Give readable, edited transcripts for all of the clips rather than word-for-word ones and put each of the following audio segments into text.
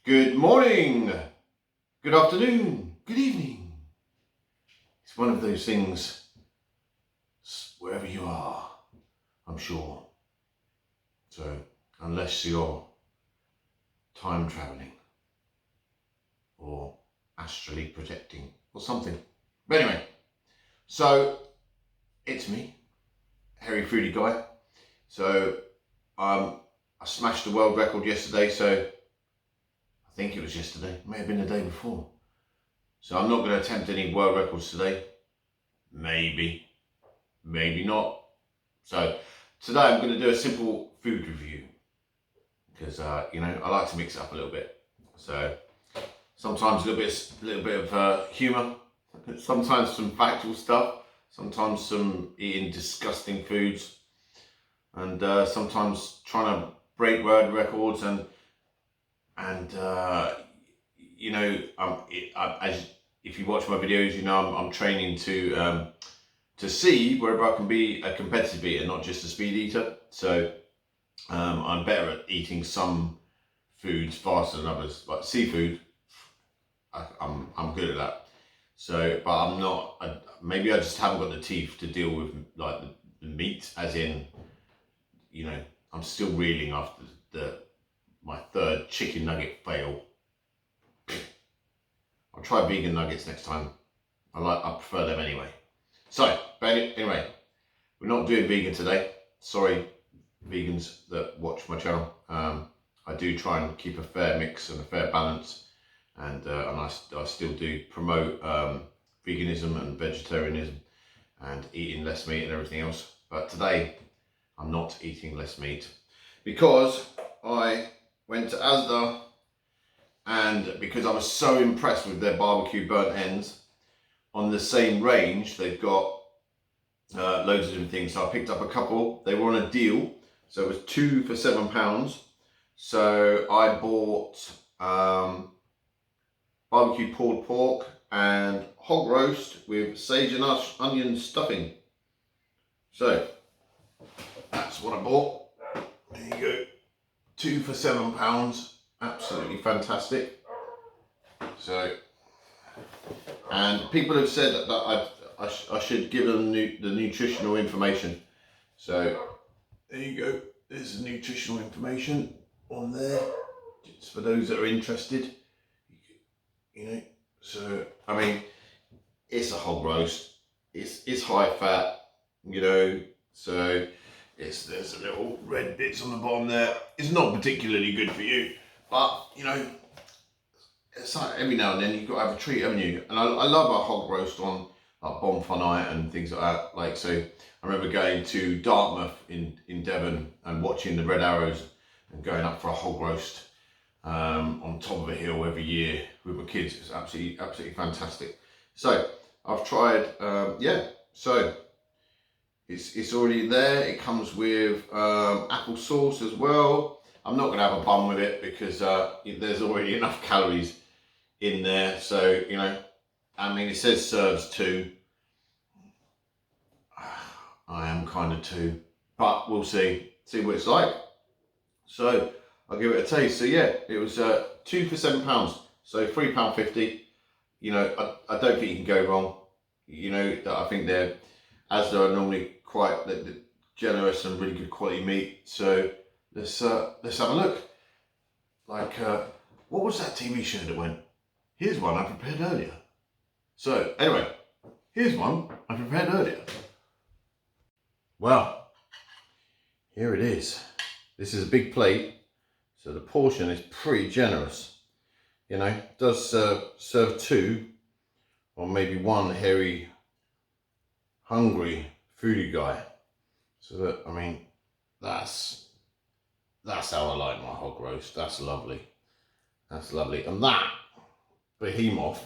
Good morning, good afternoon, good evening. It's one of those things, wherever you are, I'm sure. So, unless you're time traveling or astrally projecting or something. But anyway, so it's me, hairyfoodyguy. So, I smashed the world record yesterday, so I think it was yesterday, may have been the day before. So I'm not going to attempt any world records today. Maybe, maybe not. So today I'm going to do a simple food review because I like to mix it up a little bit. So sometimes a little bit of humour, sometimes some factual stuff, sometimes some eating disgusting foods, and sometimes trying to break world records and as if you watch my videos, I'm training to see whether I can be a competitive eater, not just a speed eater. So I'm better at eating some foods faster than others, like seafood. I'm good at that. So, but I'm not. Maybe I just haven't got the teeth to deal with like the meat, as in, I'm still reeling after my third chicken nugget fail. I'll try vegan nuggets next time. I prefer them anyway. So, but anyway, we're not doing vegan today. Sorry, vegans that watch my channel. I do try and keep a fair mix and a fair balance, and I still do promote veganism and vegetarianism and eating less meat and everything else. But today, I'm not eating less meat because I went to Asda, and because I was so impressed with their barbecue burnt ends, on the same range they've got loads of different things. So I picked up a couple. They were on a deal, so it was 2 for £7. So I bought barbecue pulled pork and hog roast with sage and onion stuffing. So that's what I bought. There you go, 2 for £7. Absolutely fantastic. So, and people have said that I should give them the nutritional information. So there you go. There's the nutritional information on there. It's for those that are interested. So I mean, it's a hog roast. It's high fat. So there's a little red bits on the bottom there. It's not particularly good for you. But, it's like every now and then you've got to have a treat, haven't you? And I love a hog roast on like bonfire night and things like that. Like, so I remember going to Dartmouth in Devon and watching the Red Arrows and going up for a hog roast on top of a hill every year with my kids. It's absolutely fantastic. So I've tried, so it's already there. It comes with apple sauce as well. I'm not going to have a bun with it because there's already enough calories in there. So, it says serves 2. I am kind of 2, but we'll see what it's like. So I'll give it a taste. So yeah, it was 2 for £7. So £3.50. I don't think you can go wrong. I think they're, as are normally quite generous and really good quality meat. So let's have a look. Like, what was that TV show that went, here's one I prepared earlier. So anyway, here's one I prepared earlier. Well, here it is. This is a big plate, so the portion is pretty generous. It does serve 2 or maybe 1 hairy, hungry foodie guy. So that, that's how I like my hog roast. That's lovely. That's lovely. And that behemoth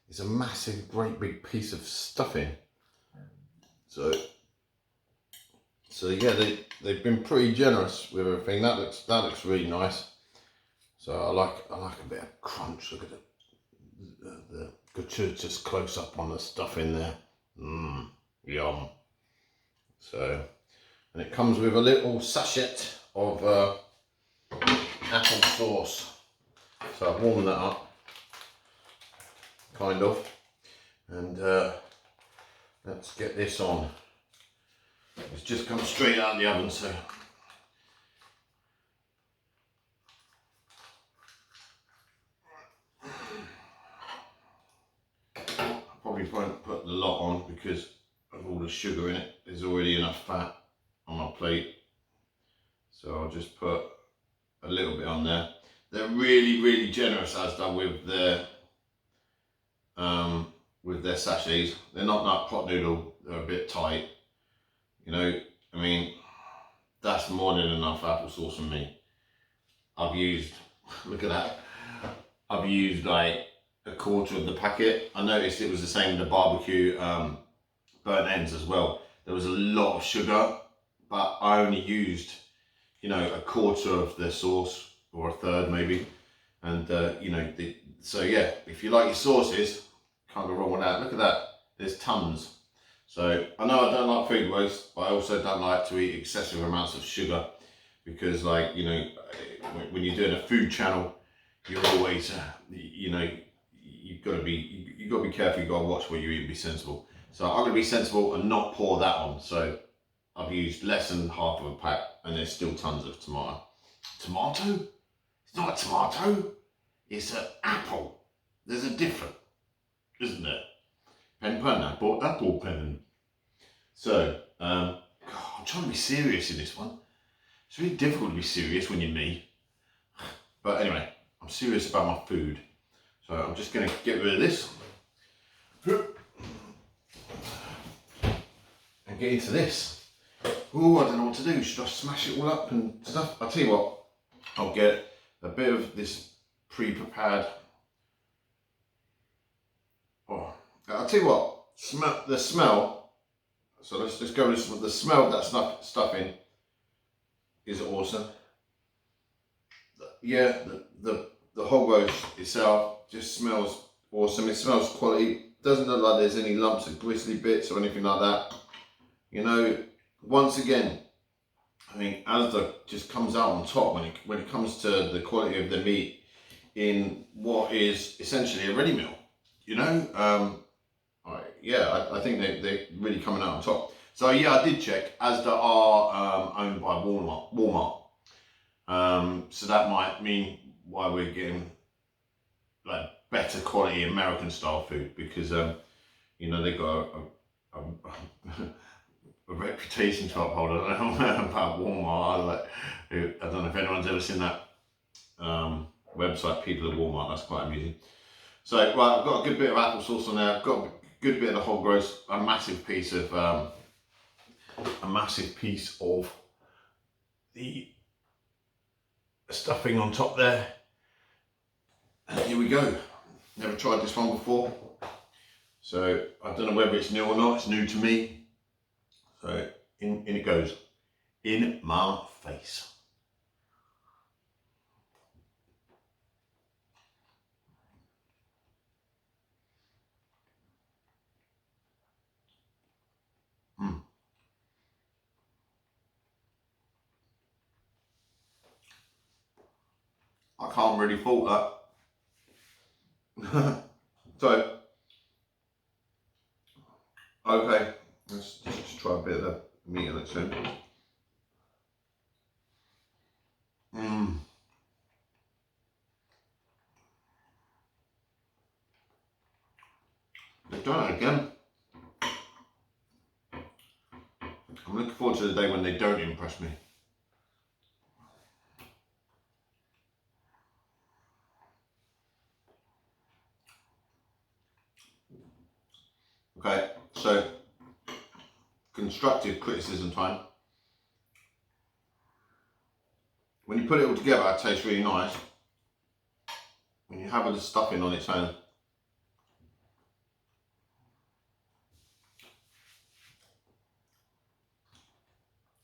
is a massive, great big piece of stuffing. So yeah, they've been pretty generous with everything. That looks really nice. So I like a bit of crunch. Look at the gratuitous close up on the stuff in there. Yum. So, and it comes with a little sachet of apple sauce. So So I've warmed that up, kind of, and let's get this on. It's just come straight out of the oven, so I probably won't put the lot on because of all the sugar in it. There's already enough fat on my plate, so I'll just put a little bit on there. They're really generous, Asda, with their sachets. They're not like pot noodle, they're a bit tight. You know, I mean, that's more than enough applesauce for me. I've used, look at that, I've used like a quarter of the packet. I noticed it was the same with the barbecue burnt ends as well. There was a lot of sugar, but I only used, you know, a quarter of the sauce, or a third maybe. And you know, so yeah, if you like your sauces, can't go wrong with that. Look at that, there's tons. So I know I don't like food waste, but I also don't like to eat excessive amounts of sugar, because, like, you know, when you're doing a food channel, you're always, you know, you've got to be careful. You've got to watch what you eat and be sensible. So I'm going to be sensible and not pour that on. So I've used less than half of a pack, and there's still tons of tomato. Tomato? It's not a tomato. It's an apple. There's a difference, isn't there? Apple pen. So, God, I'm trying to be serious in this one. It's really difficult to be serious when you're me. But anyway, I'm serious about my food. So I'm just going to get rid of this. And get into this. Oh, I don't know what to do. Should I smash it all up and stuff? I'll tell you what. I'll get a bit of this pre-prepared. Oh, I'll tell you what. The smell. So let's just go with the smell of that stuffing is awesome. Yeah, the hog roast itself just smells awesome. It smells quality. Doesn't look like there's any lumps of gristly bits or anything like that. You know, once again, I mean, Asda just comes out on top when it comes to the quality of the meat in what is essentially a ready meal. You know, yeah, I think they're really coming out on top. So yeah, I did check. Asda are owned by Walmart. So that might mean why we're getting like better quality American style food, because you know, they've got a reputation to uphold. I don't know about Walmart. I don't know if anyone's ever seen that website, People at Walmart. That's quite amusing. So right, I've got a good bit of applesauce on there. I've got a good bit of the hog roast. A massive piece of the stuffing on top there. And here we go. Never tried this one before, so I don't know whether it's new or not. It's new to me. So in it goes. In my face. I can't really fault that. So, okay, let's just try a bit of the meat on its own. They've done it again. I'm looking forward to the day when they don't impress me. Okay, so constructive criticism time. When you put it all together, it tastes really nice. When you have the stuffing on its own,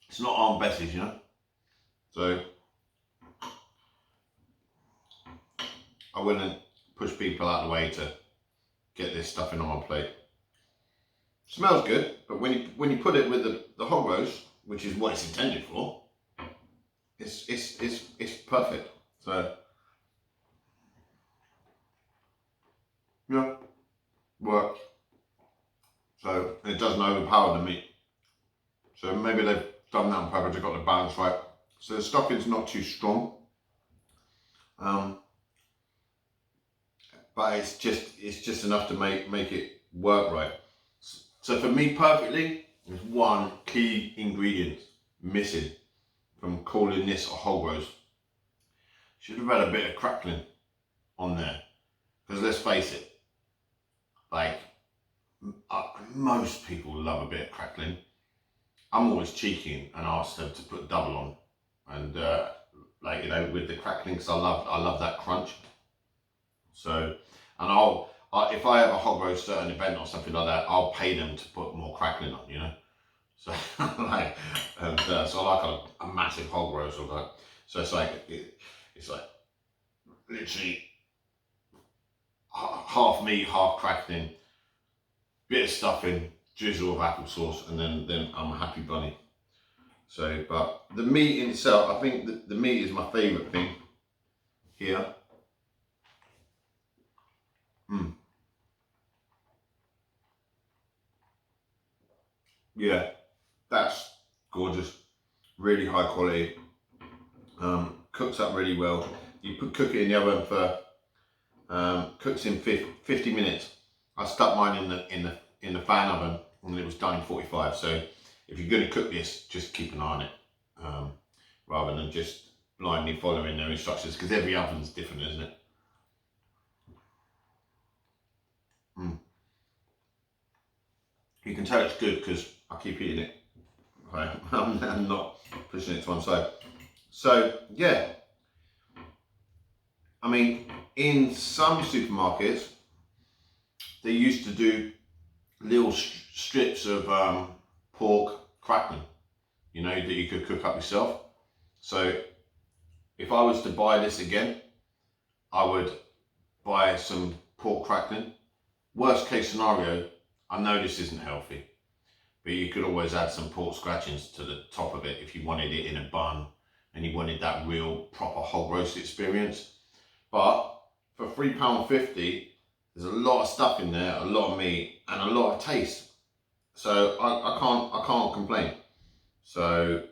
it's not Aunt Bessie's, you know. So I wouldn't push people out of the way to get this stuffing on my plate. Smells good, but when you put it with the hog roast, which is what it's intended for, it's perfect. So Yeah, works. So it doesn't overpower the meat. So maybe they've done that on purpose, they've got the balance right. So the stuffing's not too strong. But it's just enough to make it work right. So for me perfectly, there's one key ingredient missing from calling this a hog roast. Should have had a bit of crackling on there. Because let's face it, like most people love a bit of crackling. I'm always cheeky and ask them to put double on. And like, you know, with the crackling, because I love that crunch. So, and if I have a hog roast at an event or something like that, I'll pay them to put more crackling on, you know. So, like, and so I like a massive hog roast or that. So it's like literally half meat, half crackling, bit of stuffing, drizzle of applesauce, and then I'm a happy bunny. So, but the meat in itself, I think the meat is my favourite thing here. Yeah, that's gorgeous. Really high quality. Cooks up really well. You cook it in the oven for cooks in 50 minutes. I stuck mine in the fan oven and it was done in 45. So if you're going to cook this, just keep an eye on it, rather than just blindly following their instructions, because every oven's different, isn't it? You can tell it's good because I keep eating it. Right. I'm not pushing it to one side. So yeah, I mean, in some supermarkets, they used to do little strips of pork crackling, you know, that you could cook up yourself. So if I was to buy this again, I would buy some pork crackling. Worst case scenario, I know this isn't healthy, but you could always add some pork scratchings to the top of it if you wanted it in a bun and you wanted that real proper hog roast experience. But for £3.50, there's a lot of stuff in there, a lot of meat, and a lot of taste. So I can't complain. So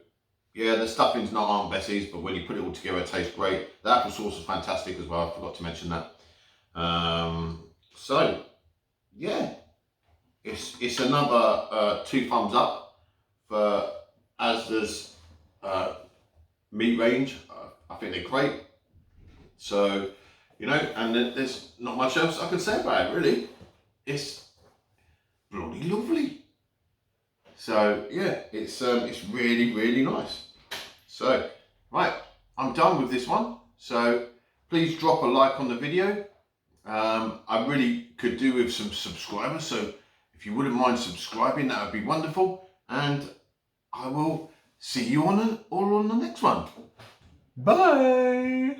yeah, the stuffing's not Aunt Bessie's, but when you put it all together, it tastes great. The applesauce is fantastic as well. I forgot to mention that. So yeah, it's another 2 thumbs up for Asda's meat range. I think they're great. So, you know, and there's not much else I can say about it, really. It's bloody lovely. So yeah, it's really, really nice. So, right, I'm done with this one. So please drop a like on the video. I really could do with some subscribers, so if you wouldn't mind subscribing, that would be wonderful. And I will see you all on the next one. Bye.